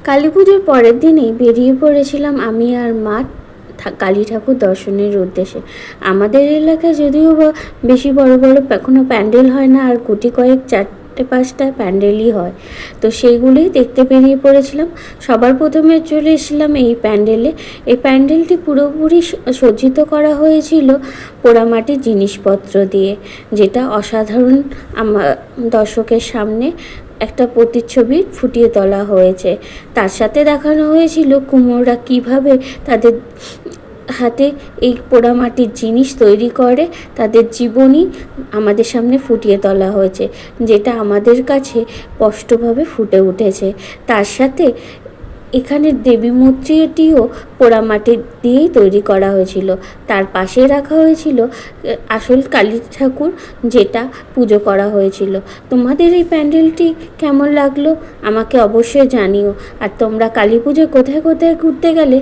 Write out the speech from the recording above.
কালী পুজোর পরের দিনেই বেরিয়ে পড়েছিলাম আমি আর মা কালী ঠাকুর দর্শনের উদ্দেশ্যে। আমাদের এলাকায় যদিও বা বেশি বড় বড় কোনো প্যান্ডেল হয় না, আর গুটি কয়েক 4-5টা প্যান্ডেলই হয়, তো সেইগুলোই দেখতে বেরিয়ে পড়েছিলাম। সবার প্রথমে চলে এসেছিলাম এই প্যান্ডেলে। এই প্যান্ডেলটি পুরোপুরি সজ্জিত করা হয়েছিল পোড়ামাটির জিনিসপত্র দিয়ে, যেটা অসাধারণ আমার দর্শকের সামনে একটা প্রতিচ্ছবি ফুটিয়ে তোলা হয়েছে। তার সাথে দেখানো হয়েছিল কুমোররা কিভাবে তাদের হাতে এই পোড়ামাটির জিনিস তৈরি করে, তাদের জীবনী আমাদের সামনে ফুটিয়ে তোলা হয়েছে, যেটা আমাদের কাছে স্পষ্টভাবে ফুটে উঠেছে। তার সাথে এখানের দেবী মূর্তিটিও পোড়ামাটির দিয়েই তৈরি করা হয়েছিল। তার পাশে রাখা হয়েছিল আসল কালী ঠাকুর, যেটা পুজো করা হয়েছিল। তোমাদের এই প্যান্ডেলটি কেমন লাগলো আমাকে অবশ্যই জানিও। আর তোমরা কালী পুজোয় কোথায় কোথায় ঘুরতে গেলে